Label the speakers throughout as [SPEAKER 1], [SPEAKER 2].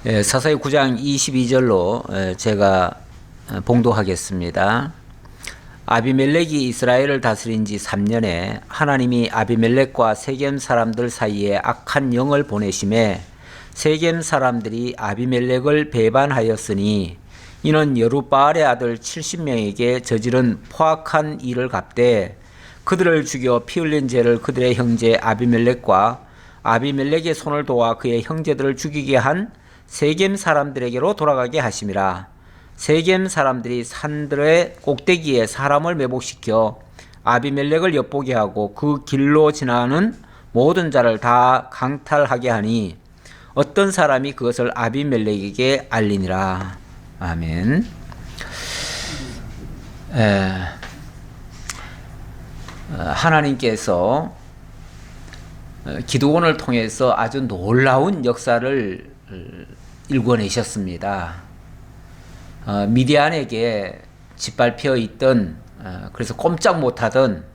[SPEAKER 1] 사사기 9장 22절로 제가 봉독하겠습니다. 아비멜렉이 이스라엘을 다스린 지 3년에 하나님이 아비멜렉과 세겜 사람들 사이에 악한 영을 보내심에 세겜 사람들이 아비멜렉을 배반하였으니 이는 여룻바알의 아들 70명에게 저지른 포악한 일을 갚되 그들을 죽여 피 흘린 죄를 그들의 형제 아비멜렉과 아비멜렉의 손을 도와 그의 형제들을 죽이게 한 세겜 사람들에게로 돌아가게 하심이라. 세겜 사람들이 산들의 꼭대기에 사람을 매복시켜 아비멜렉을 엿보게 하고 그 길로 지나는 모든 자를 다 강탈하게 하니 어떤 사람이 그것을 아비멜렉에게 알리니라. 아멘. 하나님께서 기드온을 통해서 아주 놀라운 역사를 일궈내셨습니다. 미디안에게 짓밟혀 있던 그래서 꼼짝 못하던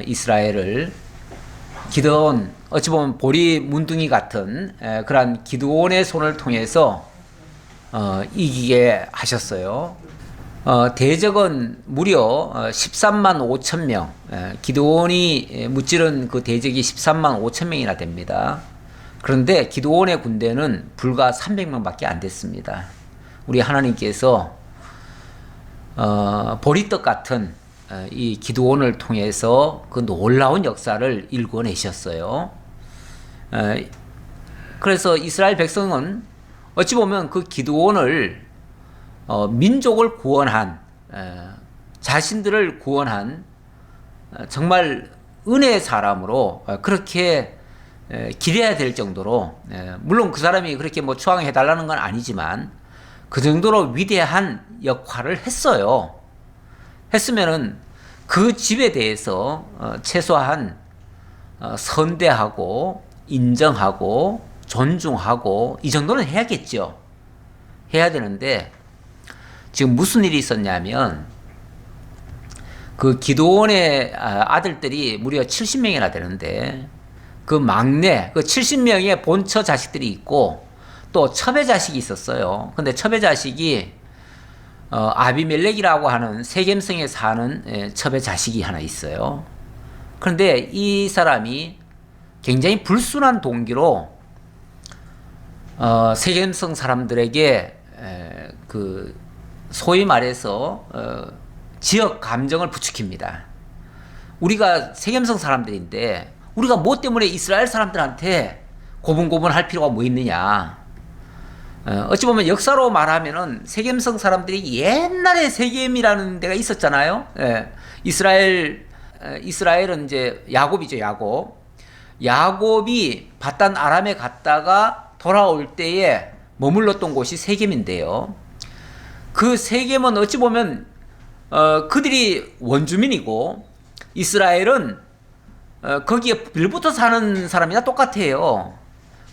[SPEAKER 1] 이스라엘을 기드온, 어찌 보면 보리 문둥이 같은 그러한 기드온의 손을 통해서 이기게 하셨어요. 대적은 무려 13만 5천 명, 기드온이 무찌른 그 대적이 13만 5천 명이나 됩니다. 그런데 기드온의 군대는 불과 300명밖에 안 됐습니다. 우리 하나님께서 보리떡 같은 이 기드온을 통해서 그 놀라운 역사를 일궈내셨어요. 그래서 이스라엘 백성은 어찌 보면 그 기드온을 민족을 구원한, 자신들을 구원한 정말 은혜의 사람으로 그렇게 기대해야 될 정도로, 물론 그 사람이 그렇게 뭐 추앙해달라는 건 아니지만 그 정도로 위대한 역할을 했어요. 했으면은 그 집에 대해서 최소한 선대하고 인정하고 존중하고 이 정도는 해야겠죠. 해야 되는데 지금 무슨 일이 있었냐면 그 기드온의 아들들이 무려 70명이나 되는데 그 막내, 그 70명의 본처 자식들이 있고 또 첩의 자식이 있었어요. 근데 첩의 자식이 아비멜렉이라고 하는 세겜성에 사는 첩의 자식이 하나 있어요. 그런데 이 사람이 굉장히 불순한 동기로 세겜성 사람들에게 그 소위 말해서 지역 감정을 부추깁니다. 우리가 세겜성 사람들인데 우리가 뭐 때문에 이스라엘 사람들한테 고분고분할 필요가 뭐 있느냐. 어찌 보면 역사로 말하면은 세겜성 사람들이 옛날에 세겜이라는 데가 있었잖아요. 이스라엘은 이제 야곱이죠, 야곱. 야곱이 바단 아람에 갔다가 돌아올 때에 머물렀던 곳이 세겜인데요. 그 세겜은 어찌 보면 그들이 원주민이고 이스라엘은 거기에 빌붙어 사는 사람이나 똑같아요.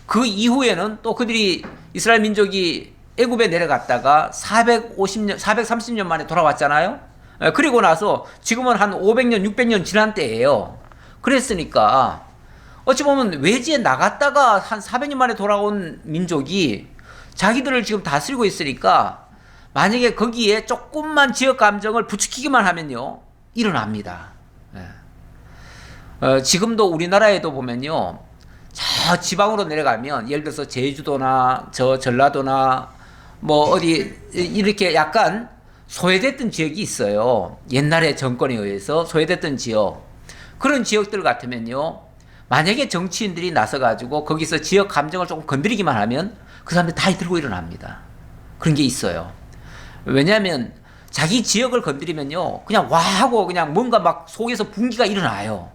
[SPEAKER 1] 그 이후에는 또 그들이 이스라엘 민족이 애굽에 내려갔다가 430년 만에 돌아왔잖아요. 그리고 나서 지금은 한 500년, 600년 지난 때예요. 그랬으니까 어찌 보면 외지에 나갔다가 한 400년 만에 돌아온 민족이 자기들을 지금 다스리고 있으니까 만약에 거기에 조금만 지역 감정을 부추기기만 하면요, 일어납니다. 지금도 우리나라에도 보면요, 저 지방으로 내려가면 예를 들어서 제주도나 저 전라도나 뭐 어디 이렇게 약간 소외됐던 지역이 있어요. 옛날에 정권에 의해서 소외됐던 지역. 그런 지역들 같으면요, 만약에 정치인들이 나서가지고 거기서 지역 감정을 조금 건드리기만 하면 그 사람들이 다 들고 일어납니다. 그런 게 있어요. 왜냐하면 자기 지역을 건드리면요, 그냥 와 하고 그냥 뭔가 막 속에서 분기가 일어나요.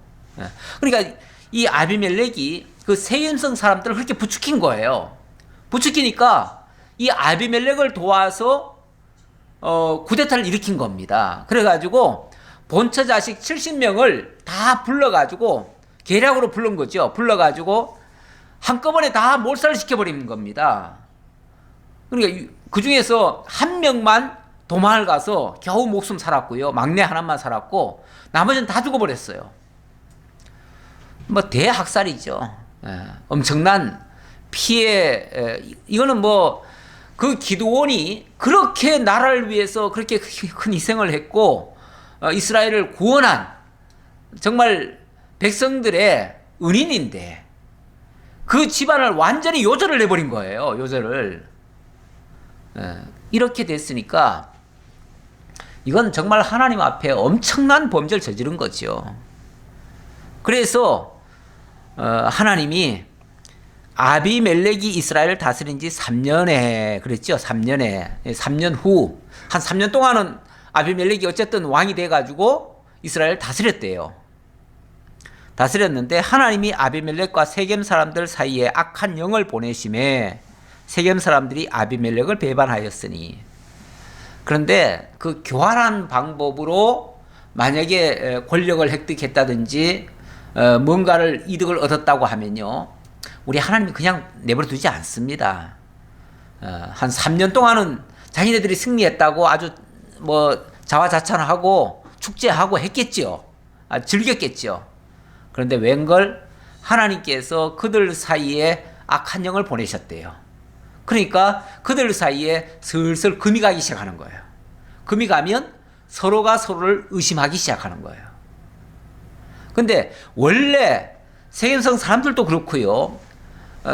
[SPEAKER 1] 그러니까 이 아비멜렉이 그 세겜성 사람들을 그렇게 부추긴 거예요. 부추기니까 이 아비멜렉을 도와서 쿠데타를 일으킨 겁니다. 그래가지고 본처 자식 70명을 다 불러가지고 계략으로 부른 거죠. 불러가지고 한꺼번에 다 몰살을 시켜버리는 겁니다. 그러니까 그 중에서 한 명만 도망을 가서 겨우 목숨 살았고요. 막내 하나만 살았고 나머지는 다 죽어버렸어요. 뭐 대학살이죠. 엄청난 피해 이거는 뭐 그 기드온이 그렇게 나라를 위해서 그렇게 큰 희생을 했고 이스라엘을 구원한 정말 백성들의 은인인데 그 집안을 완전히 요절을 내버린 거예요. 요절을. 이렇게 됐으니까 이건 정말 하나님 앞에 엄청난 범죄를 저지른 거죠. 그래서 하나님이 아비멜렉이 이스라엘을 다스린 지 3년에 그랬죠. 3년 후 한 3년 동안은 아비멜렉이 어쨌든 왕이 돼가지고 이스라엘을 다스렸대요. 다스렸는데 하나님이 아비멜렉과 세겜 사람들 사이에 악한 영을 보내심에 세겜 사람들이 아비멜렉을 배반하였으니. 그런데 그 교활한 방법으로 만약에 권력을 획득했다든지 뭔가를 이득을 얻었다고 하면요, 우리 하나님이 그냥 내버려 두지 않습니다. 한 3년 동안은 자기네들이 승리했다고 아주 뭐 자화자찬하고 축제하고 했겠죠. 즐겼겠죠. 그런데 웬걸 하나님께서 그들 사이에 악한 영을 보내셨대요. 그러니까 그들 사이에 슬슬 금이 가기 시작하는 거예요. 금이 가면 서로가 서로를 의심하기 시작하는 거예요. 근데 원래 세겜성 사람들도 그렇고요.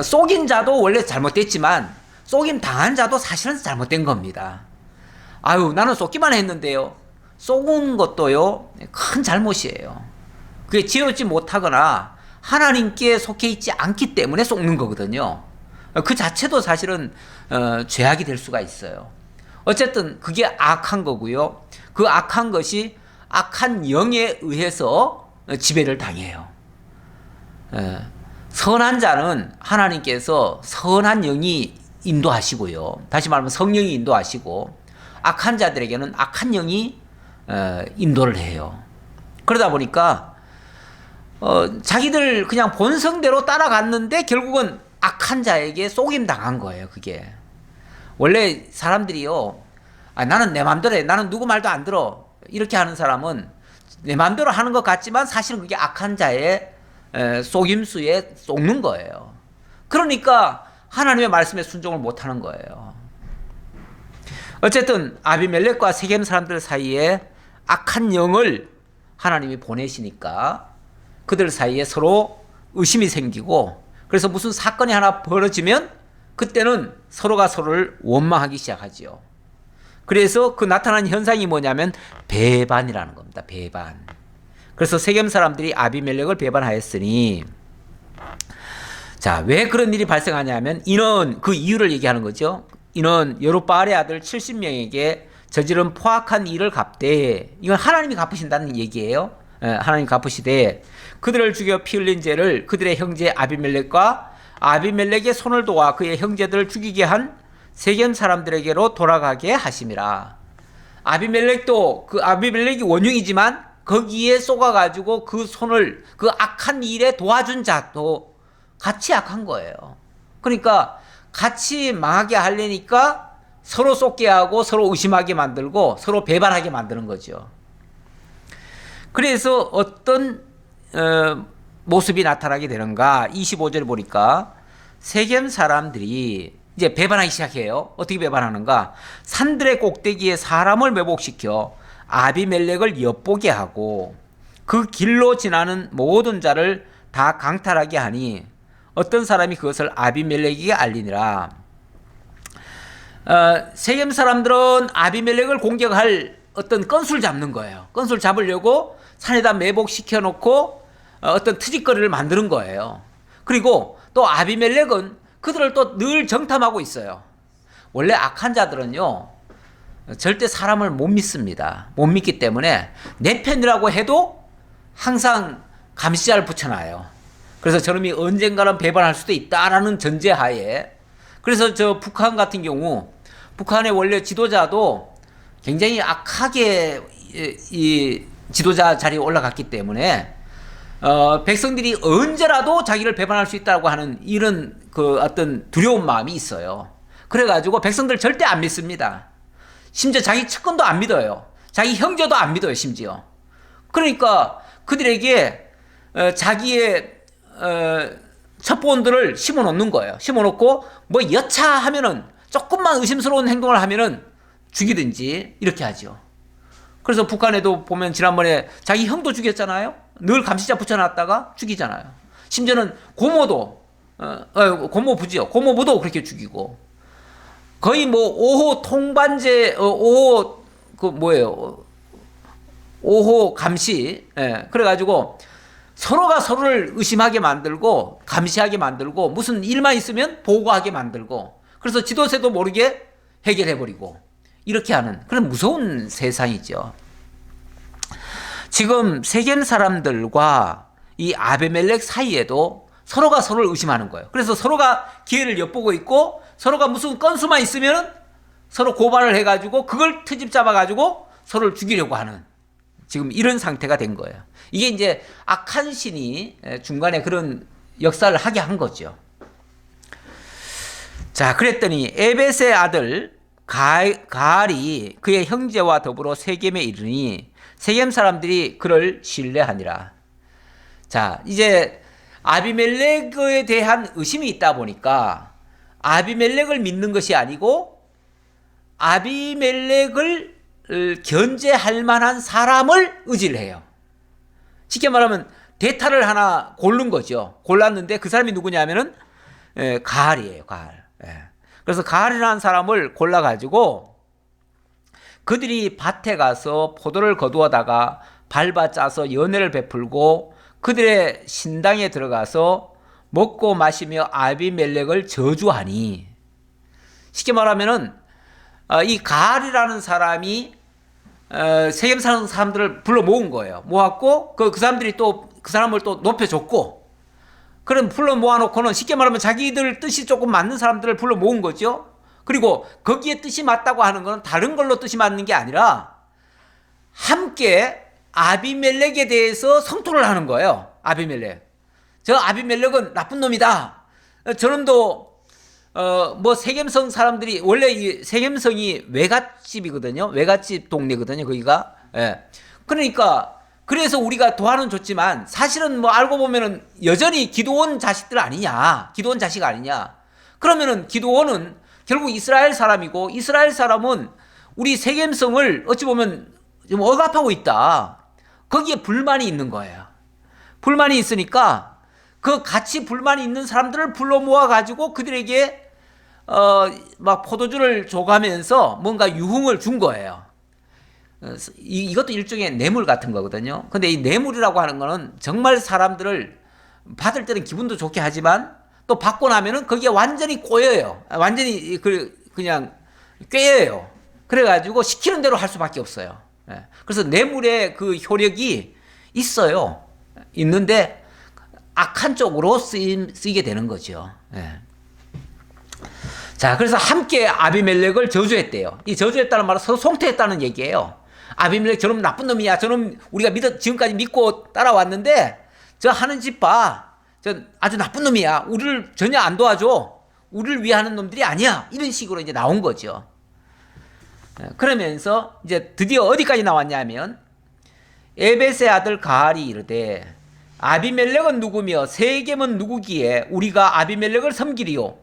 [SPEAKER 1] 속인 자도 원래 잘못됐지만 속임 당한 자도 사실은 잘못된 겁니다. 아유, 나는 속기만 했는데요. 속은 것도요, 큰 잘못이에요. 그게 지혜롭지 못하거나 하나님께 속해 있지 않기 때문에 속는 거거든요. 그 자체도 사실은 죄악이 될 수가 있어요. 어쨌든 그게 악한 거고요. 그 악한 것이 악한 영에 의해서 지배를 당해요. 선한 자는 하나님께서 선한 영이 인도하시고요. 다시 말하면 성령이 인도하시고, 악한 자들에게는 악한 영이 인도를 해요. 그러다 보니까 자기들 그냥 본성대로 따라갔는데 결국은 악한 자에게 속임 당한 거예요. 그게 원래 사람들이요, 나는 내 맘대로 해, 나는 누구 말도 안 들어, 이렇게 하는 사람은 내 맘대로 하는 것 같지만 사실은 그게 악한 자의 속임수에 속는 거예요. 그러니까 하나님의 말씀에 순종을 못하는 거예요. 어쨌든 아비멜렉과 세겜 사람들 사이에 악한 영을 하나님이 보내시니까 그들 사이에 서로 의심이 생기고, 그래서 무슨 사건이 하나 벌어지면 그때는 서로가 서로를 원망하기 시작하지요. 그래서 그 나타난 현상이 뭐냐면 배반이라는 겁니다. 배반. 그래서 세겜 사람들이 아비멜렉을 배반하였으니, 자, 왜 그런 일이 발생하냐면 이는 그 이유를 얘기하는 거죠. 이는 여룻바알의 아들 70명에게 저지른 포악한 일을 갚되, 이건 하나님이 갚으신다는 얘기예요. 하나님 갚으시되 그들을 죽여 피 흘린 죄를 그들의 형제 아비멜렉과 아비멜렉의 손을 도와 그의 형제들을 죽이게 한 세겜 사람들에게로 돌아가게 하심이라. 아비멜렉도 그 아비멜렉이 원흉이지만 거기에 쏘가가지고 그 손을 그 악한 일에 도와준 자도 같이 악한 거예요. 그러니까 같이 망하게 하려니까 서로 쏟게 하고 서로 의심하게 만들고 서로 배반하게 만드는 거죠. 그래서 어떤 모습이 나타나게 되는가? 25절 보니까 세겜 사람들이 이제 배반하기 시작해요. 어떻게 배반하는가? 산들의 꼭대기에 사람을 매복시켜 아비멜렉을 엿보게 하고 그 길로 지나는 모든 자를 다 강탈하게 하니 어떤 사람이 그것을 아비멜렉에게 알리니라. 세겜 사람들은 아비멜렉을 공격할 어떤 건수를 잡는 거예요. 건수를 잡으려고 산에다 매복시켜 놓고 어떤 트집거리를 만드는 거예요. 그리고 또 아비멜렉은 그들을 또 늘 정탐하고 있어요. 원래 악한 자들은요, 절대 사람을 못 믿습니다. 못 믿기 때문에 내 편이라고 해도 항상 감시자를 붙여놔요. 그래서 저놈이 언젠가는 배반할 수도 있다라는 전제하에, 그래서 저 북한 같은 경우, 북한의 원래 지도자도 굉장히 악하게 이 지도자 자리에 올라갔기 때문에 백성들이 언제라도 자기를 배반할 수 있다고 하는 이런 그 어떤 두려운 마음이 있어요. 그래가지고 백성들 절대 안 믿습니다. 심지어 자기 측근도 안 믿어요. 자기 형제도 안 믿어요, 심지어. 그러니까 그들에게 자기의 첩보원들을 심어 놓는 거예요. 심어 놓고 뭐 여차하면은 조금만 의심스러운 행동을 하면은 죽이든지 이렇게 하죠. 그래서 북한에도 보면 지난번에 자기 형도 죽였잖아요. 늘 감시자 붙여놨다가 죽이잖아요. 심지어는 고모도 고모부지요. 고모부도 그렇게 죽이고 거의 뭐 5호 통반제 5호 그 뭐예요? 5호 감시. 예. 그래가지고 서로가 서로를 의심하게 만들고 감시하게 만들고 무슨 일만 있으면 보고하게 만들고 그래서 지도세도 모르게 해결해버리고 이렇게 하는 그런 무서운 세상이죠. 지금 세겜 사람들과 이 아비멜렉 사이에도 서로가 서로를 의심하는 거예요. 그래서 서로가 기회를 엿보고 있고 서로가 무슨 건수만 있으면 서로 고발을 해가지고 그걸 트집 잡아가지고 서로를 죽이려고 하는 지금 이런 상태가 된 거예요. 이게 이제 악한 신이 중간에 그런 역사를 하게 한 거죠. 자, 그랬더니 에벳의 아들 가알이 그의 형제와 더불어 세겜에 이르니 세겜 사람들이 그를 신뢰하니라. 자, 이제 아비멜렉에 대한 의심이 있다 보니까 아비멜렉을 믿는 것이 아니고 아비멜렉을 견제할 만한 사람을 의지를 해요. 쉽게 말하면 대타를 하나 고른 거죠. 골랐는데 그 사람이 누구냐면은 가알이에요. 가알. 그래서 가알이라는 사람을 골라가지고 그들이 밭에 가서 포도를 거두어다가 밟아 짜서 연회를 베풀고 그들의 신당에 들어가서 먹고 마시며 아비멜렉을 저주하니 쉽게 말하면은 이 가알이라는 사람이 세겜 사는 사람들을 불러 모은 거예요. 모았고 그 사람들이 또 그 사람을 또 높여줬고 그럼 불러 모아놓고는 쉽게 말하면 자기들 뜻이 조금 맞는 사람들을 불러 모은 거죠. 그리고 거기에 뜻이 맞다고 하는 건 다른 걸로 뜻이 맞는 게 아니라 함께 아비멜렉에 대해서 성토를 하는 거예요. 아비멜렉. 저 아비멜렉은 나쁜 놈이다. 저놈도 뭐 세겜성 사람들이 원래 이 세겜성이 외갓집이거든요. 외갓집 동네거든요. 거기가. 예. 그러니까 그래서 우리가 도와는 줬지만 사실은 뭐 알고 보면은 여전히 기드온 자식들 아니냐. 기드온 자식 아니냐. 그러면은 기드온은 결국 이스라엘 사람이고 이스라엘 사람은 우리 세겜성을 어찌 보면 좀 억압하고 있다. 거기에 불만이 있는 거예요. 불만이 있으니까 그 같이 불만이 있는 사람들을 불러 모아 가지고 그들에게 막 포도주를 줘가면서 뭔가 유흥을 준 거예요. 이것도 일종의 뇌물 같은 거거든요. 근데 이 뇌물이라고 하는 거는 정말 사람들을 받을 때는 기분도 좋게 하지만 또 받고 나면은 거기에 완전히 꼬여요. 완전히 그냥 꿰여요. 그래가지고 시키는 대로 할 수밖에 없어요. 그래서 뇌물의 그 효력이 있어요. 있는데 악한 쪽으로 쓰이게 되는 거죠. 자, 그래서 함께 아비멜렉을 저주했대요. 이 저주했다는 말은 서로 송태했다는 얘기예요. 아비멜렉 저놈 나쁜 놈이야. 저놈 우리가 지금까지 믿고 따라왔는데 저 하는 짓 봐. 저 아주 나쁜 놈이야. 우리를 전혀 안 도와줘. 우리를 위하는 놈들이 아니야. 이런 식으로 이제 나온 거죠. 그러면서 이제 드디어 어디까지 나왔냐면 에벳의 아들 가알이 이르되 아비멜렉은 누구며 세겜은 누구기에 우리가 아비멜렉을 섬기리요.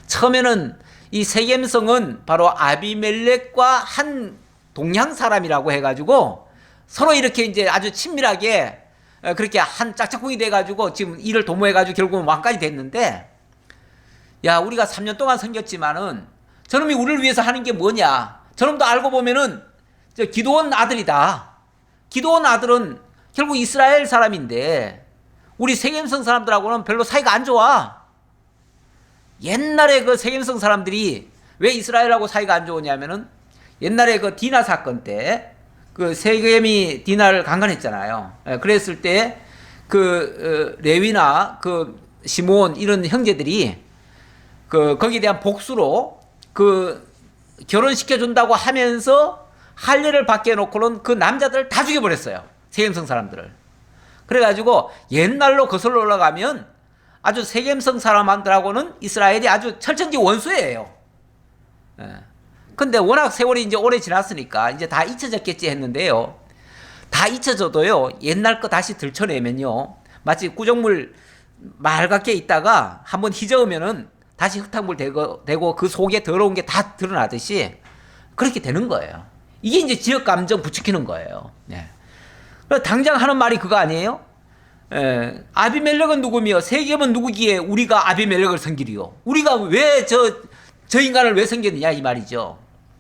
[SPEAKER 1] 처음에는 이 세겜성은 바로 아비멜렉과 한 동양 사람이라고 해가지고 서로 이렇게 이제 아주 친밀하게 그렇게 한 짝짝꿍이 돼가지고 지금 일을 도모해가지고 결국은 왕까지 됐는데 야 우리가 3년 동안 섬겼지만은 저놈이 우리를 위해서 하는 게 뭐냐 저놈도 알고 보면은 저 기드온 아들이다. 기드온 아들은 결국 이스라엘 사람인데 우리 세겜성 사람들하고는 별로 사이가 안 좋아. 옛날에 그 세겜성 사람들이 왜 이스라엘하고 사이가 안 좋으냐면은 옛날에 그 디나 사건 때 그 세겜이 디나를 강간했잖아요. 그랬을 때 그 레위나 그 시몬 이런 형제들이 그 거기에 대한 복수로 그 결혼시켜 준다고 하면서 할례를 받게 해놓고는 그 남자들을 다 죽여버렸어요. 세겜성 사람들을. 그래가지고 옛날로 거슬러 올라가면 아주 세겜성 사람들하고는 이스라엘이 아주 철천지 원수예요. 근데 워낙 세월이 이제 오래 지났으니까 이제 다 잊혀졌겠지 했는데요. 다 잊혀져도요, 옛날 거 다시 들춰내면요. 마치 구정물 맑게 있다가 한번 휘저으면은 다시 흙탕물 되고 그 속에 더러운 게 다 드러나듯이 그렇게 되는 거예요. 이게 이제 지역 감정 부추기는 거예요. 네. 당장 하는 말이 그거 아니에요? 아비멜렉은 누구며 세겜은 누구기에 우리가 아비멜렉을 섬기리요? 우리가 왜 저 인간을 왜 섬겼느냐 이 말이죠.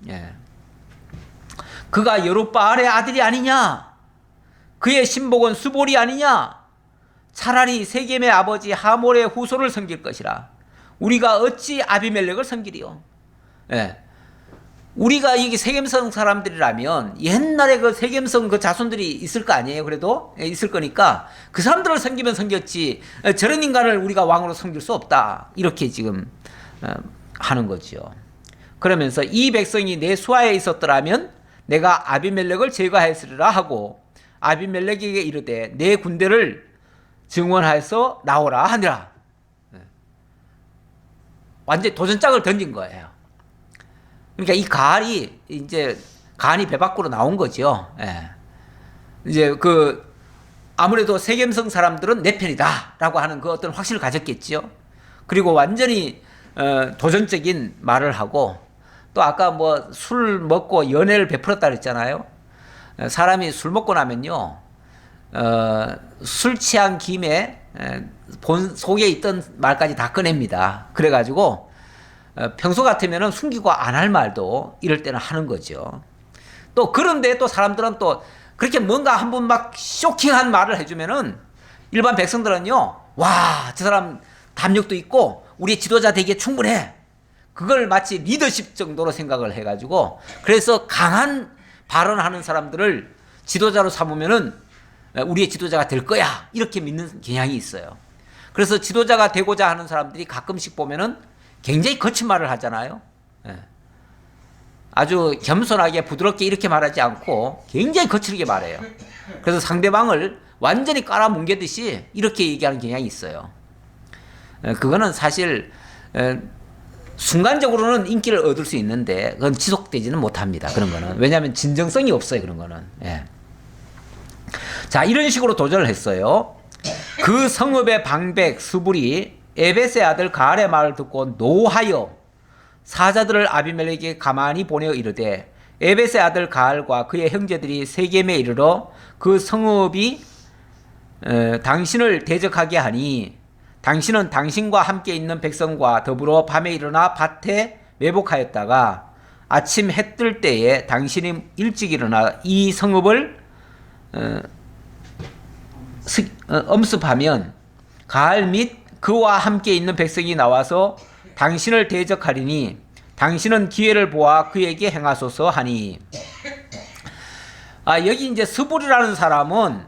[SPEAKER 1] 예. 그가 여룹바알의 아들이 아니냐? 그의 신복은 수볼이 아니냐? 차라리 세겜의 아버지 하몰의 후손을 섬길 것이라. 우리가 어찌 아비멜렉을 섬기리요? 예. 우리가 이게 세겜성 사람들이라면 옛날에 그 세겜성 그 자손들이 있을 거 아니에요? 그래도 있을 거니까 그 사람들을 섬기면 섬겼지 저런 인간을 우리가 왕으로 섬길 수 없다. 이렇게 지금 하는 거죠. 그러면서 이 백성이 내 수하에 있었더라면 내가 아비멜렉을 제거하였으리라 하고 아비멜렉에게 이르되 내 군대를 증원하여서 나오라 하니라. 완전히 도전장을 던진 거예요. 그러니까 이 가알이 이제 간이 배 밖으로 나온 거죠. 예. 이제 그 아무래도 세겜성 사람들은 내 편이다라고 하는 그 어떤 확신을 가졌겠죠. 그리고 완전히 도전적인 말을 하고 또 아까 뭐 술 먹고 연애를 베풀었다 그랬잖아요. 사람이 술 먹고 나면요, 술 취한 김에 본 속에 있던 말까지 다 꺼냅니다. 그래가지고 평소 같으면은 숨기고 안 할 말도 이럴 때는 하는 거죠. 또 그런데 또 사람들은 또 그렇게 뭔가 한번 막 쇼킹한 말을 해주면은 일반 백성들은요, 와, 저 사람 담력도 있고 우리의 지도자 되기에 충분해. 그걸 마치 리더십 정도로 생각을 해가지고 그래서 강한 발언하는 사람들을 지도자로 삼으면은 우리의 지도자가 될 거야. 이렇게 믿는 경향이 있어요. 그래서 지도자가 되고자 하는 사람들이 가끔씩 보면은 굉장히 거친 말을 하잖아요. 아주 겸손하게 부드럽게 이렇게 말하지 않고 굉장히 거칠게 말해요. 그래서 상대방을 완전히 깔아뭉개듯이 이렇게 얘기하는 경향이 있어요. 그거는 사실 순간적으로는 인기를 얻을 수 있는데 그건 지속되지는 못합니다. 그런 거는. 왜냐하면 진정성이 없어요. 그런 거는. 예. 자, 이런 식으로 도전을 했어요. 그 성읍의 방백 수불이 에벳의 아들 가알의 말을 듣고 노하여 사자들을 아비멜렉에게 가만히 보내어 이르되 에벳의 아들 가알과 그의 형제들이 세겜에 이르러 그 성읍이 당신을 대적하게 하니 당신은 당신과 함께 있는 백성과 더불어 밤에 일어나 밭에 매복하였다가 아침 해 뜰 때에 당신이 일찍 일어나 이 성읍을 엄습하면 가알 및 그와 함께 있는 백성이 나와서 당신을 대적하리니 당신은 기회를 보아 그에게 행하소서 하니. 여기 이제 스불이라는 사람은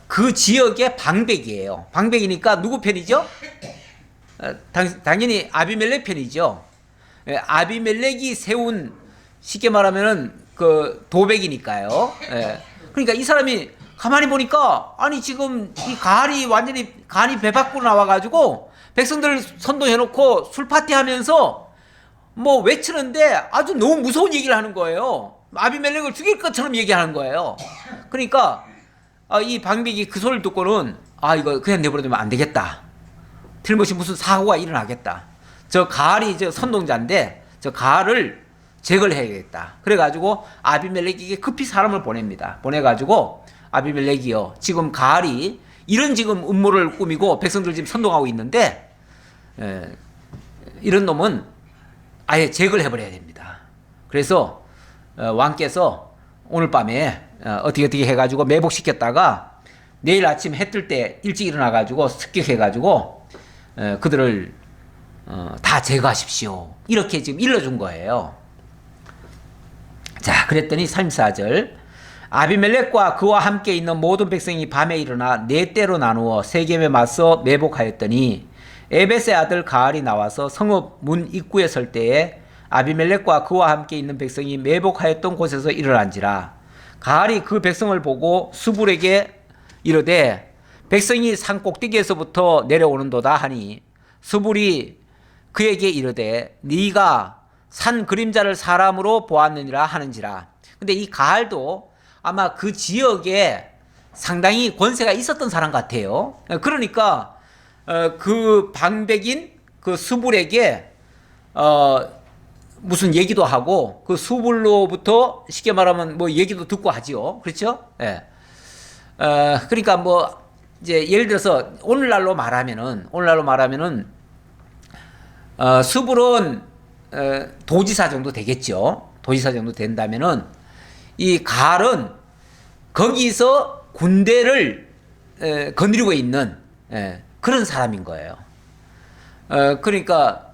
[SPEAKER 1] 그 지역의 방백이에요. 방백이니까 누구 편이죠? 당연히 아비멜렉 편이죠. 아비멜렉이 세운 쉽게 말하면은 그 도백이니까요. 그러니까 이 사람이 가만히 보니까 아니 지금 이 가알이 완전히 간이 배 밖으로 나와가지고 백성들을 선동해놓고 술 파티하면서 뭐 외치는데 아주 너무 무서운 얘기를 하는 거예요. 아비멜렉을 죽일 것처럼 얘기하는 거예요. 그러니까 이 방백이 그 소리를 듣고는 이거 그냥 내버려두면 안 되겠다. 틀림없이 무슨 사고가 일어나겠다. 저 가알이 저 선동자인데 저 가알을 제거를 해야겠다. 그래가지고 아비멜렉에게 급히 사람을 보냅니다. 보내가지고 아비멜렉이요, 지금 가알이 이런 지금 음모를 꾸미고 백성들 지금 선동하고 있는데 이런 놈은 아예 제거를 해버려야 됩니다. 그래서 왕께서 오늘 밤에 어떻게 해가지고 매복시켰다가 내일 아침 해 뜰 때 일찍 일어나가지고 습격해가지고 그들을 다 제거하십시오. 이렇게 지금 일러준 거예요. 자, 그랬더니 34절 아비멜렉과 그와 함께 있는 모든 백성이 밤에 일어나 네 때로 나누어 세겜에 맞서 매복하였더니 에벳의 아들 가알이 나와서 성읍 문 입구에 설 때에 아비멜렉과 그와 함께 있는 백성이 매복하였던 곳에서 일어난지라. 가알이 그 백성을 보고 수불에게 이르되 백성이 산 꼭대기에서부터 내려오는도다 하니 수불이 그에게 이르되 네가 산 그림자를 사람으로 보았느니라 하는지라. 근데 이 가알도 아마 그 지역에 상당히 권세가 있었던 사람 같아요. 그러니까 그 방백인 그 수불에게 무슨 얘기도 하고 그 수불로부터 쉽게 말하면 뭐 얘기도 듣고 하지요. 그렇죠? 예. 그러니까 뭐 이제 예를 들어서 오늘날로 말하면은 수불은 도지사 정도 되겠죠. 도지사 정도 된다면은 이 갈은 거기서 군대를 거느리고 있는 그런 사람인 거예요. 그러니까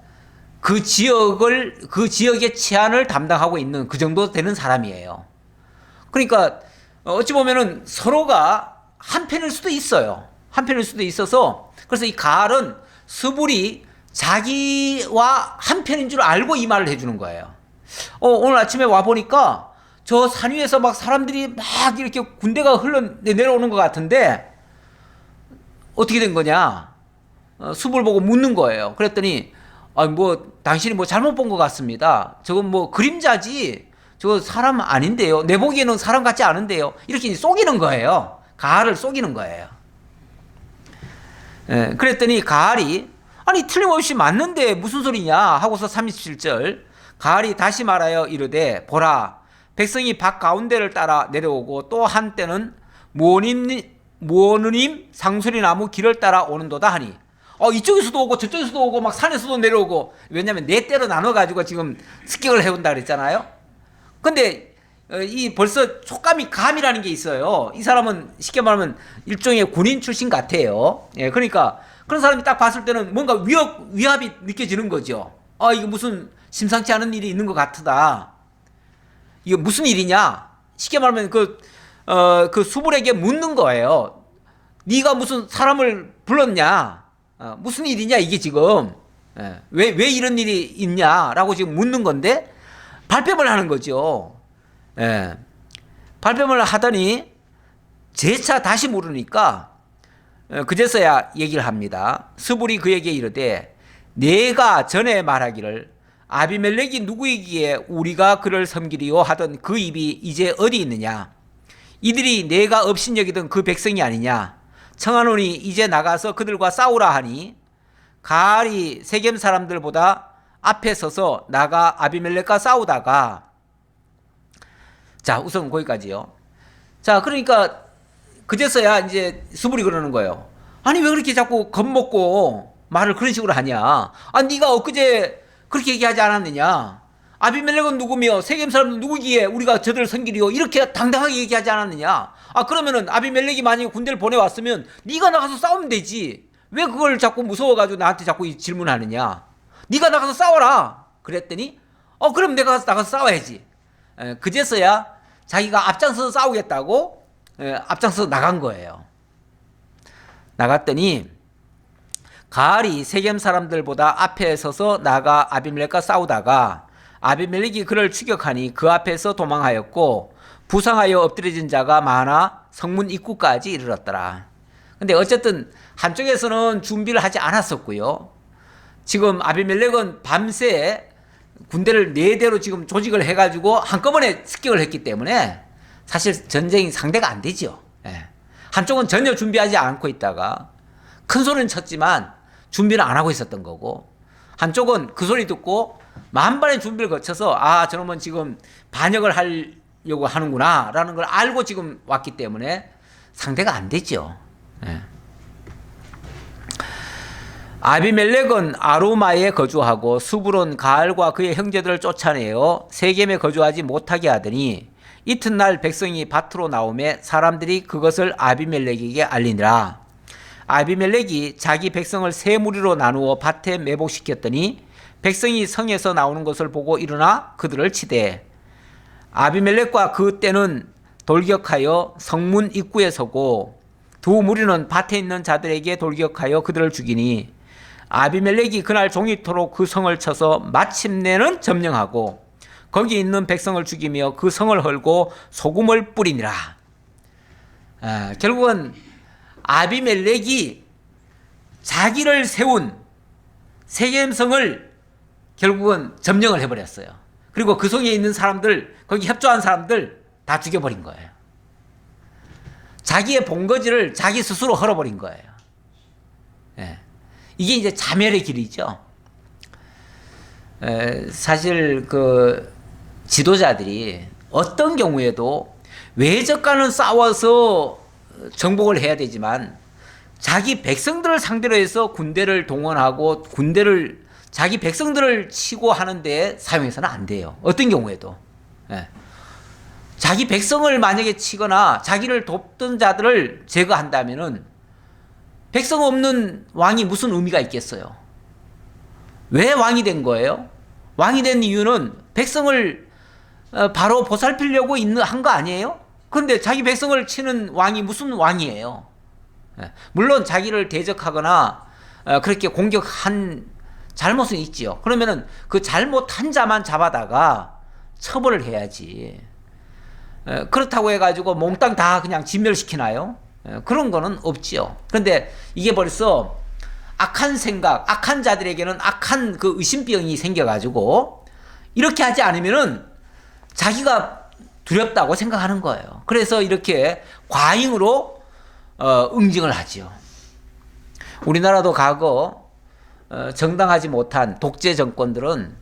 [SPEAKER 1] 그 지역의 치안을 담당하고 있는 그 정도 되는 사람이에요. 그러니까 어찌 보면은 서로가 한편일 수도 있어요. 한편일 수도 있어서 그래서 이 갈은 수불이 자기와 한편인 줄 알고 이 말을 해주는 거예요. 오늘 아침에 와 보니까 저 산 위에서 막 사람들이 막 이렇게 군대가 내려오는 것 같은데 어떻게 된 거냐? 수불 보고 묻는 거예요. 그랬더니 당신이 뭐 잘못 본 것 같습니다. 저건 뭐 그림자지. 저 사람 아닌데요. 내 보기에는 사람 같지 않은데요. 이렇게 속이는 거예요. 가알을 속이는 거예요. 그랬더니 가알이 아니 틀림없이 맞는데 무슨 소리냐 하고서 37절 가알이 다시 말하여 이르되 보라 백성이 밭 가운데를 따라 내려오고 또 한때는 무오느님 상수리나무 길을 따라 오는도다 하니 이쪽에서도 오고 저쪽에서도 오고 막 산에서도 내려오고 왜냐면 네 때로 나눠가지고 지금 습격을 해온다 그랬잖아요. 근데 이 벌써 촉감이 감이라는 게 있어요. 이 사람은 쉽게 말하면 일종의 군인 출신 같아요. 예, 그러니까 그런 사람이 딱 봤을 때는 뭔가 위압이 느껴지는 거죠. 이거 무슨 심상치 않은 일이 있는 것 같다. 이거 무슨 일이냐? 쉽게 말하면 그 수불에게 묻는 거예요. 네가 무슨 사람을 불렀냐? 무슨 일이냐 이게 지금 왜 이런 일이 있냐라고 지금 묻는 건데 발뺌을 하는 거죠. 발뺌을 하더니 재차 다시 물으니까 그제서야 얘기를 합니다. 수불이 그에게 이르되 내가 전에 말하기를 아비멜렉이 누구이기에 우리가 그를 섬기리요 하던 그 입이 이제 어디 있느냐? 이들이 내가 업신여기던 그 백성이 아니냐? 청하노니 이제 나가서 그들과 싸우라 하니 가알이 세겜 사람들보다 앞에 서서 나가 아비멜렉과 싸우다가 자 우선 거기까지요. 자 그러니까 그제서야 이제 수불이 그러는 거예요. 아니 왜 그렇게 자꾸 겁먹고 말을 그런 식으로 하냐? 네가 엊그제 그렇게 얘기하지 않았느냐? 아비멜렉은 누구며 세겜 사람은 누구기에 우리가 저들을 섬기리요 이렇게 당당하게 얘기하지 않았느냐? 그러면은 아비멜렉이 만약에 군대를 보내왔으면 네가 나가서 싸우면 되지. 왜 그걸 자꾸 무서워가지고 나한테 자꾸 질문하느냐? 네가 나가서 싸워라. 그랬더니 그럼 내가 나가서 싸워야지. 그제서야 자기가 앞장서서 싸우겠다고 앞장서서 나간 거예요. 나갔더니 가알이 세겜 사람들보다 앞에 서서 나가 아비멜렉과 싸우다가 아비멜렉이 그를 추격하니 그 앞에서 도망하였고 부상하여 엎드려진 자가 많아 성문 입구까지 이르렀더라. 근데 어쨌든 한쪽에서는 준비를 하지 않았었고요. 지금 아비멜렉은 밤새 군대를 4대로 지금 조직을 해가지고 한꺼번에 습격을 했기 때문에 사실 전쟁이 상대가 안 되죠. 한쪽은 전혀 준비하지 않고 있다가 큰 소리는 쳤지만 준비를 안 하고 있었던 거고 한쪽은 그 소리 듣고 만반의 준비를 거쳐서 저놈은 지금 반역을 하려고 하는구나 라는 걸 알고 지금 왔기 때문에 상대가 안 되죠. 아비멜렉은 아루마에 거주하고 수불은 가알과 그의 형제들을 쫓아내어 세겜에 거주하지 못하게 하더니 이튿날 백성이 밭으로 나오매 사람들이 그것을 아비멜렉에게 알리니라. 아비멜렉이 자기 백성을 세 무리로 나누어 밭에 매복시켰더니 백성이 성에서 나오는 것을 보고 일어나 그들을 치되 아비멜렉과 그 때는 돌격하여 성문 입구에 서고 두 무리는 밭에 있는 자들에게 돌격하여 그들을 죽이니 아비멜렉이 그날 종이토록 그 성을 쳐서 마침내는 점령하고 거기 있는 백성을 죽이며 그 성을 헐고 소금을 뿌리니라. 결국은 아비멜렉이 자기를 세운 세겜성을 결국은 점령을 해버렸어요. 그리고 그 성에 있는 사람들, 거기 협조한 사람들 다 죽여버린 거예요. 자기의 본거지를 자기 스스로 헐어버린 거예요. 이게 이제 자멸의 길이죠. 사실 그 지도자들이 어떤 경우에도 외적과는 싸워서 정복을 해야 되지만 자기 백성들을 상대로 해서 군대를 동원하고 군대를 자기 백성들을 치고 하는데 사용해서는 안 돼요. 어떤 경우에도. 예. 자기 백성을 만약에 치거나 자기를 돕던 자들을 제거한다면은 백성 없는 왕이 무슨 의미가 있겠어요? 왜 왕이 된 거예요? 왕이 된 이유는 백성을 바로 보살피려고 한 거 아니에요? 그런데 자기 백성을 치는 왕이 무슨 왕이에요? 물론 자기를 대적하거나 그렇게 공격한 잘못은 있지요. 그러면은 그 잘못한 자만 잡아다가 처벌을 해야지. 그렇다고 해가지고 몽땅 다 그냥 진멸시키나요? 그런 거는 없지요. 그런데 이게 벌써 악한 생각, 악한 자들에게는 악한 그 의심병이 생겨가지고 이렇게 하지 않으면은 자기가 두렵다고 생각하는 거예요. 그래서 이렇게 과잉으로 응징을 하지요. 우리나라도 과거 정당하지 못한 독재 정권들은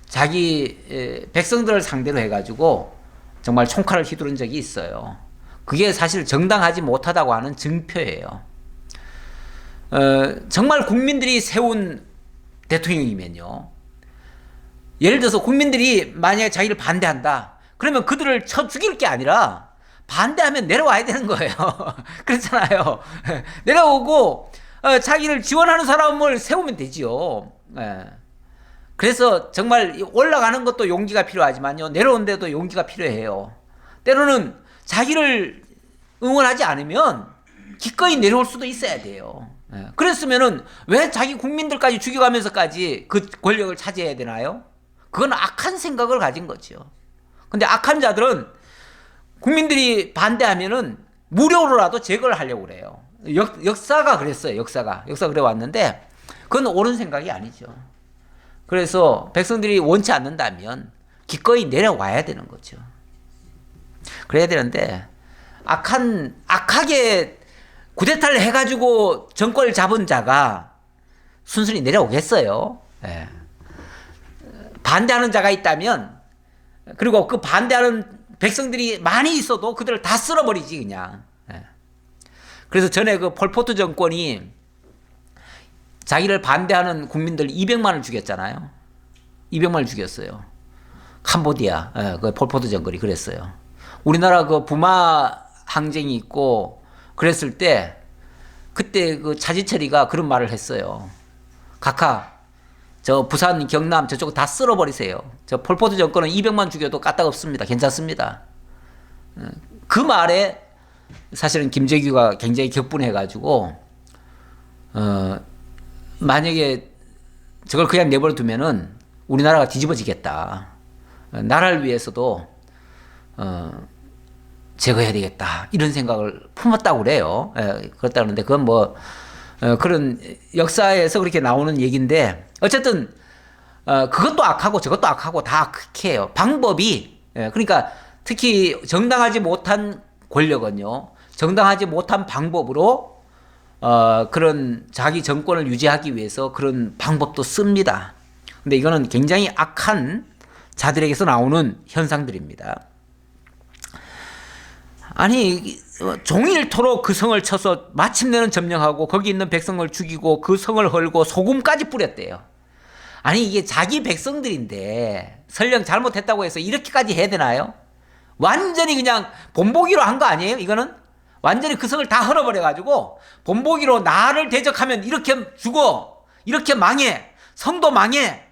[SPEAKER 1] 자기 백성들을 상대로 해가지고 정말 총칼을 휘두른 적이 있어요. 그게 사실 정당하지 못하다고 하는 증표예요. 정말 국민들이 세운 대통령이면요. 예를 들어서 국민들이 만약에 자기를 반대한다. 그러면 그들을 쳐 죽일 게 아니라 반대하면 내려와야 되는 거예요. 그렇잖아요. 내려오고 자기를 지원하는 사람을 세우면 되지요. 그래서 정말 올라가는 것도 용기가 필요하지만요. 내려오는 데도 용기가 필요해요. 때로는 자기를 응원하지 않으면 기꺼이 내려올 수도 있어야 돼요. 그랬으면은 왜 자기 국민들까지 죽여가면서까지 그 권력을 차지해야 되나요? 그건 악한 생각을 가진 거죠. 근데 악한 자들은 국민들이 반대하면은 무료로라도 제거를 하려고 그래요. 역사가 그랬어요. 역사가 그래 왔는데 그건 옳은 생각이 아니죠. 그래서 백성들이 원치 않는다면 기꺼이 내려와야 되는 거죠. 그래야 되는데 악하게 쿠데타를 해가지고 정권을 잡은 자가 순순히 내려오겠어요. 예. 반대하는 자가 있다면 그리고 그 반대하는 백성들이 많이 있어도 그들을 다 쓸어버리지 그냥. 예. 그래서 전에 그 폴포트 정권이 자기를 반대하는 국민들 200만을 죽였잖아요. 200만을 죽였어요. 캄보디아, 그 폴포트 정권이 그랬어요. 우리나라 그 부마 항쟁이 있고 그랬을 때 그때 그 차지철이가 그런 말을 했어요. 각하, 저 부산, 경남 저쪽 다 쓸어버리세요. 저 폴포트 정권은 200만 죽여도 까딱 없습니다. 괜찮습니다. 그 말에 사실은 김재규가 굉장히 격분해가지고 만약에 저걸 그냥 내버려 두면은 우리나라가 뒤집어지겠다. 나라를 위해서도 제거해야 되겠다. 이런 생각을 품었다고 그래요. 그렇다는데 그건 뭐 그런 역사에서 그렇게 나오는 얘기인데 어쨌든 그것도 악하고 저것도 악하고 다 악해요. 방법이 그러니까 특히 정당하지 못한 권력은요. 정당하지 못한 방법으로 그런 자기 정권을 유지하기 위해서 그런 방법도 씁니다. 근데 이거는 굉장히 악한 자들에게서 나오는 현상들입니다. 아니 종일토록 그 성을 쳐서 마침내는 점령하고 거기 있는 백성을 죽이고 그 성을 헐고 소금까지 뿌렸대요. 아니 이게 자기 백성들인데 설령 잘못했다고 해서 이렇게까지 해야 되나요? 완전히 그냥 본보기로 한 거 아니에요? 이거는 완전히 그 성을 다 헐어버려가지고 본보기로 나를 대적하면 이렇게 죽어, 이렇게 망해, 성도 망해.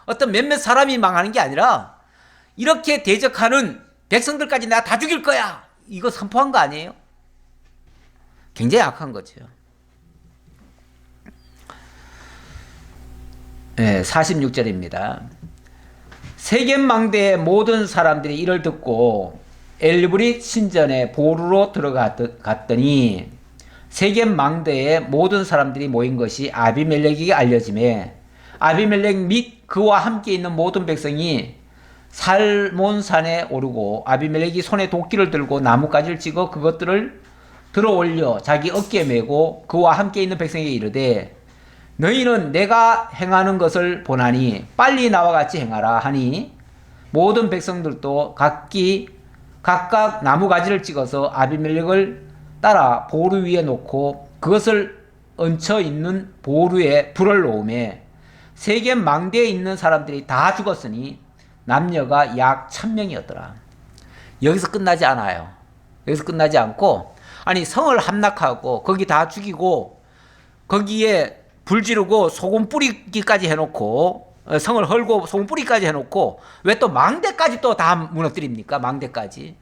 [SPEAKER 1] 어떤 몇몇 사람이 망하는 게 아니라 이렇게 대적하는 백성들까지 내가 다 죽일 거야. 이거 선포한 거 아니에요? 굉장히 악한 거죠. 46절입니다. 세겜망대의 모든 사람들이 이를 듣고 엘브릿 신전에 보루로 들어갔더니 세겜망대의 모든 사람들이 모인 것이 아비멜렉에게 알려지매 아비멜렉 및 그와 함께 있는 모든 백성이 살몬산에 오르고 아비멜렉이 손에 도끼를 들고 나뭇가지를 찍어 그것들을 들어 올려 자기 어깨에 메고 그와 함께 있는 백성에게 이르되 너희는 내가 행하는 것을 보나니 빨리 나와 같이 행하라 하니 모든 백성들도 각각 나무가지를 찍어서 아비멜렉을 따라 보루 위에 놓고 그것을 얹혀 있는 보루에 불을 놓으매 세겜 망대에 있는 사람들이 다 죽었으니 남녀가 약 1000명이었더라. 여기서 끝나지 않아요. 여기서 끝나지 않고 아니 성을 함락하고 거기 다 죽이고 거기에 불 지르고 소금 뿌리기까지 해놓고 성을 헐고 소금 뿌리까지 해놓고 왜 또 망대까지 또 다 무너뜨립니까? 망대까지.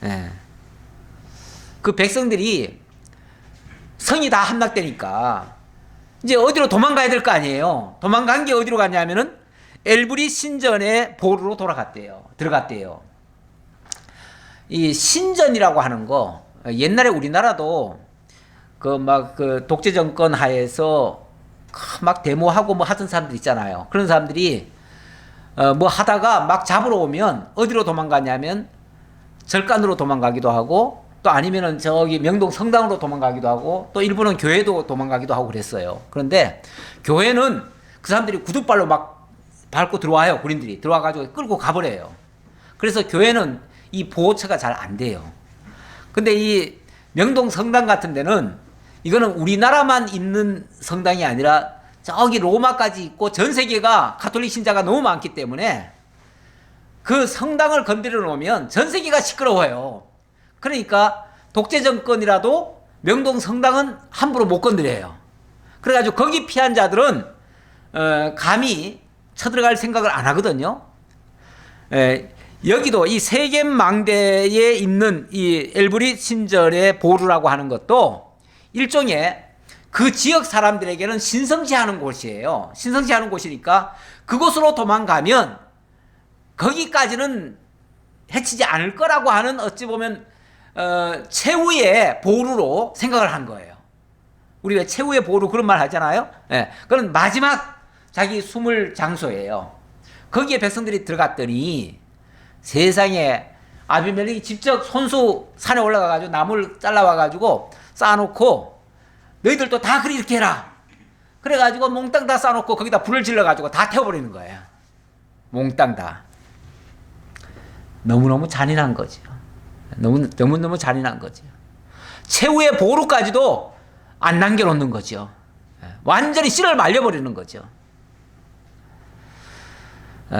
[SPEAKER 1] 예. 그 백성들이 성이 다 함락되니까 이제 어디로 도망가야 될 거 아니에요. 도망간 게 어디로 갔냐면은 엘브리 신전의 보루로 들어갔대요. 이 신전이라고 하는 거 옛날에 우리나라도 그 독재 정권 하에서 막 데모하고 뭐 하던 사람들 있잖아요. 그런 사람들이 뭐 하다가 막 잡으러 오면 어디로 도망가냐면 절간으로 도망가기도 하고 또 아니면은 저기 명동 성당으로 도망가기도 하고 또 일부는 교회도 도망가기도 하고 그랬어요. 그런데 교회는 그 사람들이 구둣발로 막 밟고 들어와요. 군인들이 들어와가지고 끌고 가버려요. 그래서 교회는 이 보호처가 잘 안 돼요. 근데 이 명동 성당 같은 데는 이거는 우리나라만 있는 성당이 아니라 저기 로마까지 있고 전 세계가 가톨릭 신자가 너무 많기 때문에 그 성당을 건드려 놓으면 전 세계가 시끄러워요. 그러니까 독재 정권이라도 명동 성당은 함부로 못 건드려요. 그래가지고 거기 피한 자들은 감히 쳐들어갈 생각을 안 하거든요. 여기도 이 세겜 망대에 있는 이 엘브리 신전의 보루라고 하는 것도 일종의 그 지역 사람들에게는 신성시하는 곳이에요. 신성시하는 곳이니까 그곳으로 도망가면 거기까지는 해치지 않을 거라고 하는 어찌 보면 최후의 보루로 생각을 한 거예요. 우리 왜 최후의 보루 그런 말 하잖아요. 그건 마지막 자기 숨을 장소예요. 거기에 백성들이 들어갔더니 세상에 아비멜렉이 직접 손수 산에 올라가가지고 나무를 잘라와가지고 쌓아놓고 너희들도 다 그렇게 해라. 그래가지고 몽땅 다 쌓아놓고 거기다 불을 질러가지고 다 태워버리는 거예요. 몽땅 다. 너무너무 잔인한 거죠. 너무너무 잔인한 거죠. 최후의 보루까지도 안 남겨놓는 거죠. 완전히 씨를 말려버리는 거죠.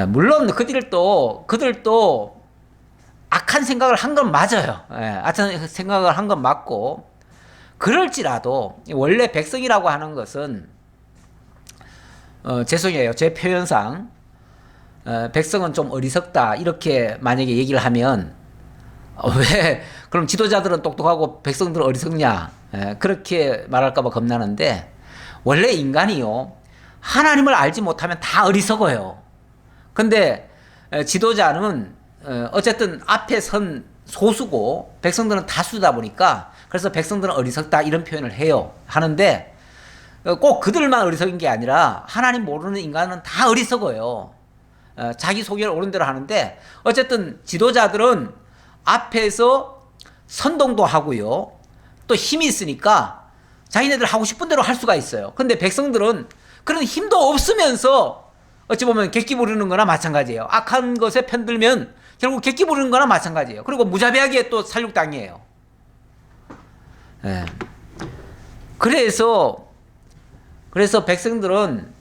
[SPEAKER 1] 물론 그들도 악한 생각을 한 건 맞아요. 악한 생각을 한 건 맞고 그럴지라도 원래 백성이라고 하는 것은 죄송해요. 제 표현상 백성은 좀 어리석다 이렇게 만약에 얘기를 하면 왜 그럼 지도자들은 똑똑하고 백성들은 어리석냐 그렇게 말할까 봐 겁나는데 원래 인간이요 하나님을 알지 못하면 다 어리석어요. 근데 지도자는 어쨌든 앞에 선 소수고 백성들은 다수다 보니까 그래서 백성들은 어리석다 이런 표현을 하는데 꼭 그들만 어리석은 게 아니라 하나님 모르는 인간은 다 어리석어요. 자기 소개를 옳은 대로 하는데 어쨌든 지도자들은 앞에서 선동도 하고요. 또 힘이 있으니까 자기네들 하고 싶은 대로 할 수가 있어요. 근데 백성들은 그런 힘도 없으면서 어찌 보면 객기 부르는 거나 마찬가지예요. 악한 것에 편들면 결국 객기 부르는 거나 마찬가지예요. 그리고 무자비하게 또 살육당해요. 그래서 백성들은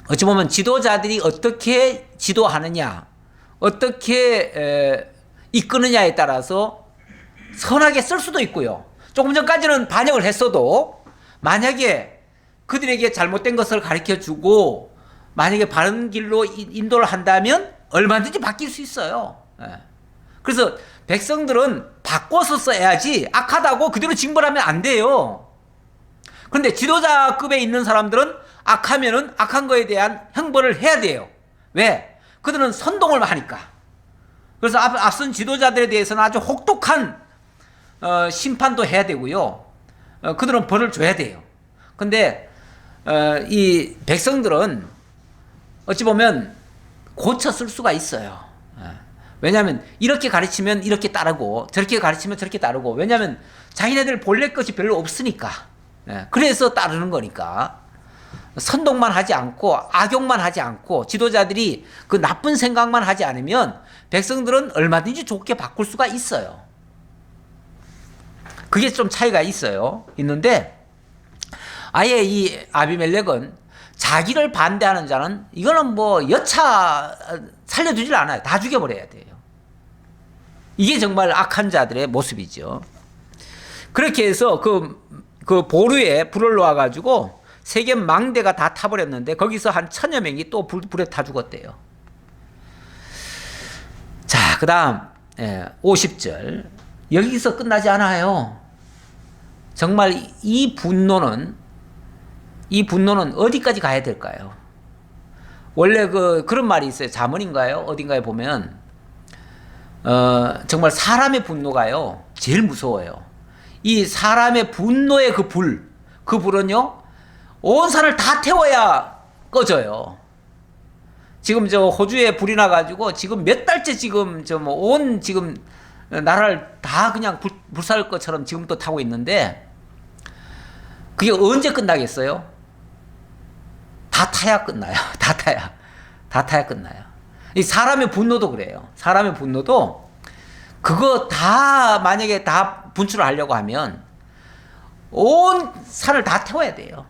[SPEAKER 1] 어찌 보면 지도자들이 어떻게 지도하느냐, 어떻게 이끄느냐에 따라서 선하게 쓸 수도 있고요. 조금 전까지는 반역을 했어도 만약에 그들에게 잘못된 것을 가르쳐주고 만약에 바른 길로 인도를 한다면 얼마든지 바뀔 수 있어요. 그래서 백성들은 바꿔서 써야지 악하다고 그대로 징벌하면 안 돼요. 그런데 지도자급에 있는 사람들은 악하면은 악한 거에 대한 형벌을 해야 돼요. 왜? 그들은 선동을 하니까. 그래서 앞선 지도자들에 대해서는 아주 혹독한 심판도 해야 되고요. 그들은 벌을 줘야 돼요. 근데 이 백성들은 어찌 보면 고쳐 쓸 수가 있어요. 왜냐하면 이렇게 가르치면 이렇게 따르고 저렇게 가르치면 저렇게 따르고 왜냐하면 자기네들 본래 것이 별로 없으니까. 예, 그래서 따르는 거니까. 선동만 하지 않고 악용만 하지 않고 지도자들이 그 나쁜 생각만 하지 않으면 백성들은 얼마든지 좋게 바꿀 수가 있어요. 그게 좀 차이가 있는데 아예 이 아비멜렉은 자기를 반대하는 자는 이거는 뭐 여차 살려두질 않아요. 다 죽여버려야 돼요. 이게 정말 악한 자들의 모습이죠. 그렇게 해서 그 보루에 불을 놓아가지고 세겜 망대가 다 타버렸는데 거기서 한 1000여 명이 또 불에 타 죽었대요. 자, 그 다음 50절. 여기서 끝나지 않아요. 정말 이 분노는 어디까지 가야 될까요? 원래 그런 말이 있어요. 잠언인가요? 어딘가에 보면 정말 사람의 분노가요 제일 무서워요. 이 사람의 분노의 그 불은요 온 산을 다 태워야 꺼져요. 지금 저 호주에 불이 나가지고 지금 몇 달째 지금 지금 나라를 다 그냥 불살 것처럼 지금도 타고 있는데 그게 언제 끝나겠어요? 다 타야 끝나요. 다 타야 끝나요. 이 사람의 분노도 그래요. 사람의 분노도 그거 다 만약에 다 분출을 하려고 하면 온 산을 다 태워야 돼요.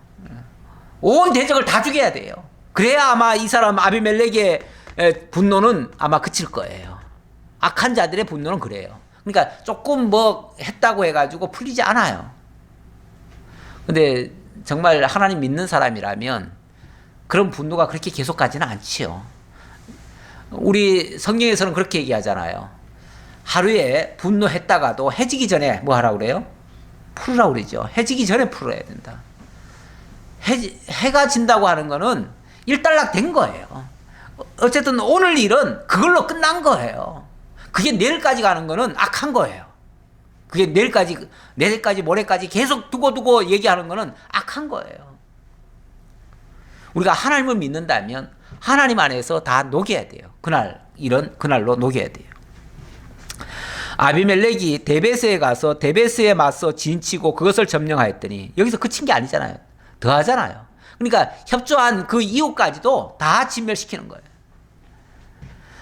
[SPEAKER 1] 온 대적을 다 죽여야 돼요. 그래야 아마 이 사람 아비멜렉의 분노는 아마 그칠 거예요. 악한 자들의 분노는 그래요. 그러니까 조금 뭐 했다고 해가지고 풀리지 않아요. 근데 정말 하나님 믿는 사람이라면 그런 분노가 그렇게 계속 가지는 않지요. 우리 성경에서는 그렇게 얘기하잖아요. 하루에 분노했다가도 해지기 전에 뭐 하라고 그래요? 풀으라고 그러죠. 해지기 전에 풀어야 된다. 해가 진다고 하는 거는 일단락 된 거예요. 어쨌든 오늘 일은 그걸로 끝난 거예요. 그게 내일까지 가는 거는 악한 거예요. 그게 내일까지 모레까지 계속 두고 얘기하는 거는 악한 거예요. 우리가 하나님을 믿는다면 하나님 안에서 다 녹여야 돼요. 그날로 녹여야 돼요. 아비멜렉이 데베스에 가서 데베스에 맞서 진치고 그것을 점령하였더니 여기서 그친 게 아니잖아요. 더 하잖아요. 그러니까 협조한 그 이후까지도 다 진멸시키는 거예요.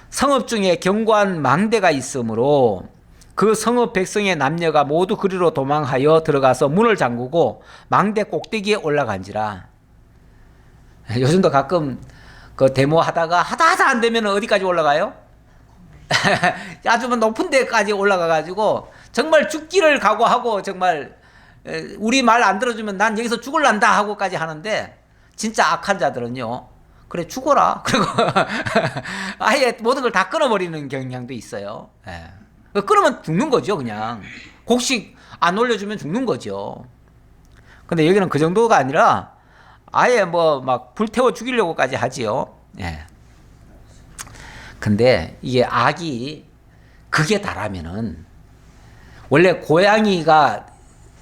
[SPEAKER 1] 성읍 중에 견고한 망대가 있으므로 그 성읍 백성의 남녀가 모두 그리로 도망하여 들어가서 문을 잠그고 망대 꼭대기에 올라간지라. 요즘도 가끔 그 데모 하다가 하다 안 되면 어디까지 올라가요? 아주 높은 데까지 올라가가지고 정말 죽기를 각오하고 정말 우리 말 안 들어주면 난 여기서 죽을란다 하고까지 하는데 진짜 악한 자들은요. 그래 죽어라. 그리고 아예 모든 걸 다 끊어버리는 경향도 있어요. 끊으면 죽는 거죠. 그냥 곡식 안 올려주면 죽는 거죠. 근데 여기는 그 정도가 아니라 아예 뭐 막 불태워 죽이려고까지 하지요. 근데 이게 악이 극에 달하면은 원래 고양이가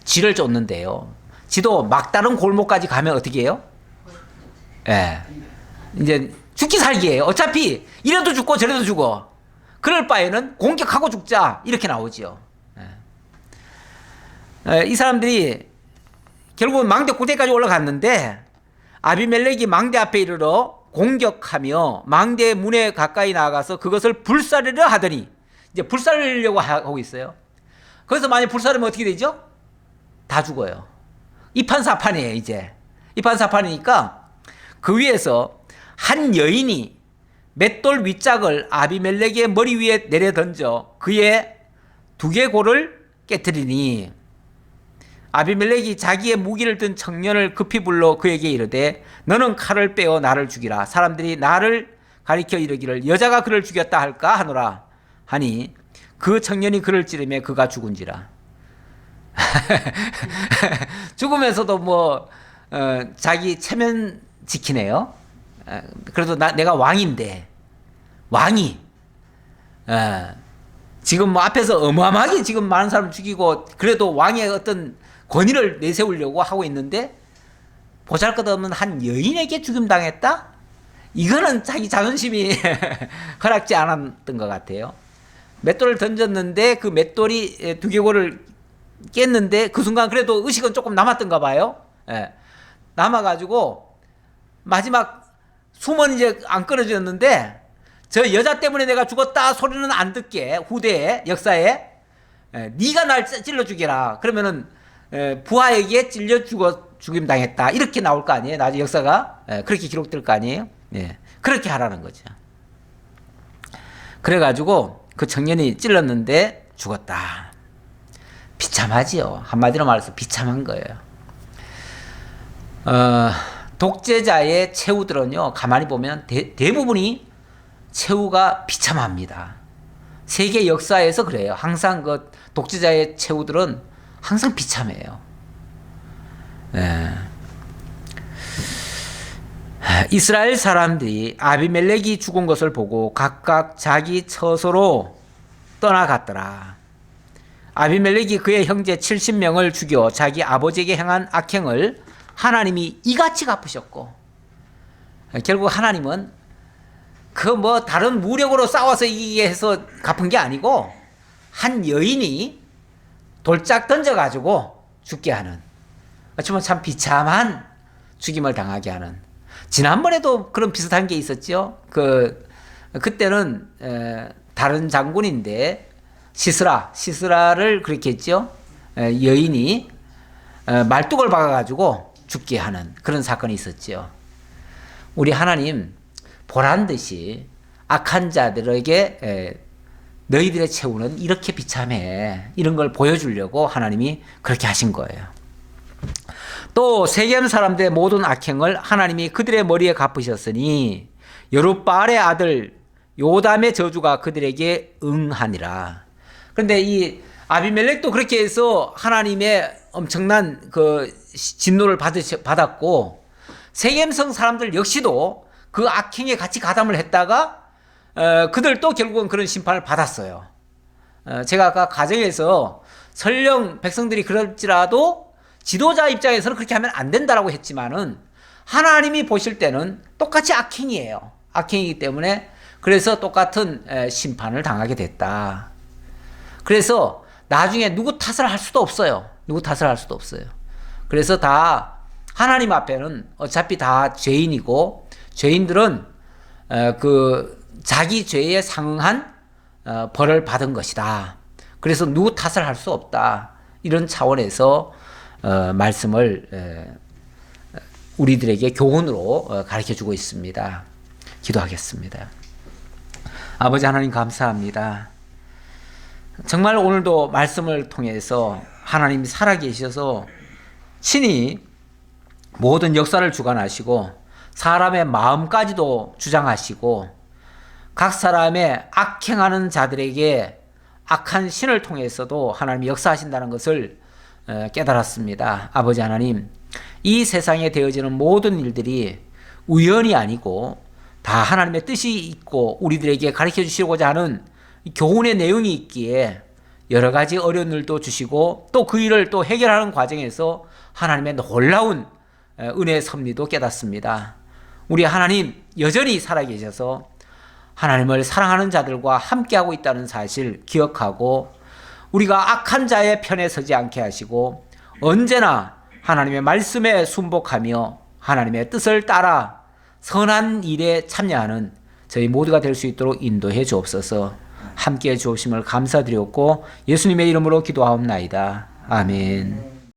[SPEAKER 1] 쥐를 쫓는데요. 지도 막다른 골목까지 가면 어떻게 해요? 이제 죽기 살기예요. 어차피 이래도 죽고 저래도 죽어. 그럴 바에는 공격하고 죽자 이렇게 나오죠. 이 사람들이 결국은 망대 꼭대기까지 올라갔는데 아비멜렉이 망대 앞에 이르러 공격하며 망대 문에 가까이 나가서 그것을 불사르려 하더니 이제 불사르려고 하고 있어요. 거기서 만약 불사르면 어떻게 되죠? 다 죽어요. 이판사판이에요. 이제 이판사판이니까 그 위에서 한 여인이 맷돌 윗짝을 아비멜렉의 머리 위에 내려 던져 그의 두개골을 깨뜨리니 아비멜렉이 자기의 무기를 든 청년을 급히 불러 그에게 이르되 너는 칼을 빼어 나를 죽이라. 사람들이 나를 가리켜 이르기를 여자가 그를 죽였다 할까 하노라 하니 그 청년이 그를 찌르매 그가 죽은지라. 죽으면서도 뭐 자기 체면 지키네요. 그래도 내가 왕인데 왕이 지금 뭐 앞에서 어마어마하게 지금 많은 사람 죽이고 그래도 왕의 어떤 권위를 내세우려고 하고 있는데 보잘것없는 한 여인에게 죽임당했다? 이거는 자기 자존심이 허락지 않았던 것 같아요. 맷돌을 던졌는데 그 맷돌이 두개골을 깼는데 그 순간 그래도 의식은 조금 남았던가 봐요. 예. 남아가지고 마지막 숨은 이제 안 끊어졌는데 저 여자 때문에 내가 죽었다 소리는 안 듣게 후대에 역사에 네가 날 찔러 죽여라. 그러면은 부하에게 찔려 죽임 당했다. 이렇게 나올 거 아니에요. 나중에 역사가 그렇게 기록될 거 아니에요. 예. 그렇게 하라는 거죠. 그래가지고 그 청년이 찔렀는데 죽었다. 비참하지요. 한마디로 말해서 비참한 거예요. 독재자의 최후들은요, 가만히 보면 대부분이 최후가 비참합니다. 세계 역사에서 그래요. 항상 그 독재자의 최후들은 항상 비참해요. 네. 이스라엘 사람들이 아비멜렉이 죽은 것을 보고 각각 자기 처소로 떠나갔더라. 아비멜렉이 그의 형제 70명을 죽여 자기 아버지에게 행한 악행을 하나님이 이같이 갚으셨고, 결국 하나님은 그 뭐 다른 무력으로 싸워서 이기게 해서 갚은 게 아니고 한 여인이 돌짝 던져가지고 죽게 하는, 어쩌면 참 비참한 죽임을 당하게 하는. 지난번에도 그런 비슷한 게 있었죠. 그때는 다른 장군인데 시스라를 그렇게 했죠. 여인이 말뚝을 박아가지고 죽게 하는 그런 사건이 있었죠. 우리 하나님 보란 듯이 악한 자들에게 너희들의 최후는 이렇게 비참해, 이런 걸 보여주려고 하나님이 그렇게 하신 거예요. 또 세겜 사람들의 모든 악행을 하나님이 그들의 머리에 갚으셨으니 여룻바알의 아들 요담의 저주가 그들에게 응하니라. 그런데 이 아비멜렉도 그렇게 해서 하나님의 엄청난 그 진노를 받았고, 세겜성 사람들 역시도 그 악행에 같이 가담을 했다가 그들도 결국은 그런 심판을 받았어요. 제가 아까 가정에서 설령 백성들이 그럴지라도 지도자 입장에서는 그렇게 하면 안 된다라고 했지만은 하나님이 보실 때는 똑같이 악행이에요. 악행이기 때문에 그래서 똑같은 심판을 당하게 됐다. 그래서 나중에 누구 탓을 할 수도 없어요. 누구 탓을 할 수도 없어요. 그래서 다 하나님 앞에는 어차피 다 죄인이고, 죄인들은 그 자기 죄에 상응한 벌을 받은 것이다. 그래서 누구 탓을 할 수 없다. 이런 차원에서 말씀을 우리들에게 교훈으로 가르쳐주고 있습니다. 기도하겠습니다. 아버지 하나님 감사합니다. 정말 오늘도 말씀을 통해서 하나님이 살아계셔서 친히 모든 역사를 주관하시고 사람의 마음까지도 주장하시고 각 사람의 악행하는 자들에게 악한 신을 통해서도 하나님이 역사하신다는 것을 깨달았습니다. 아버지 하나님, 이 세상에 되어지는 모든 일들이 우연이 아니고 다 하나님의 뜻이 있고 우리들에게 가르쳐 주시고자 하는 교훈의 내용이 있기에 여러 가지 어려운 일도 주시고 또 그 일을 또 해결하는 과정에서 하나님의 놀라운 은혜의 섭리도 깨닫습니다. 우리 하나님 여전히 살아계셔서 하나님을 사랑하는 자들과 함께하고 있다는 사실 기억하고 우리가 악한 자의 편에 서지 않게 하시고 언제나 하나님의 말씀에 순복하며 하나님의 뜻을 따라 선한 일에 참여하는 저희 모두가 될 수 있도록 인도해 주옵소서. 함께해 주오심을 감사드렸고 예수님의 이름으로 기도하옵나이다. 아멘.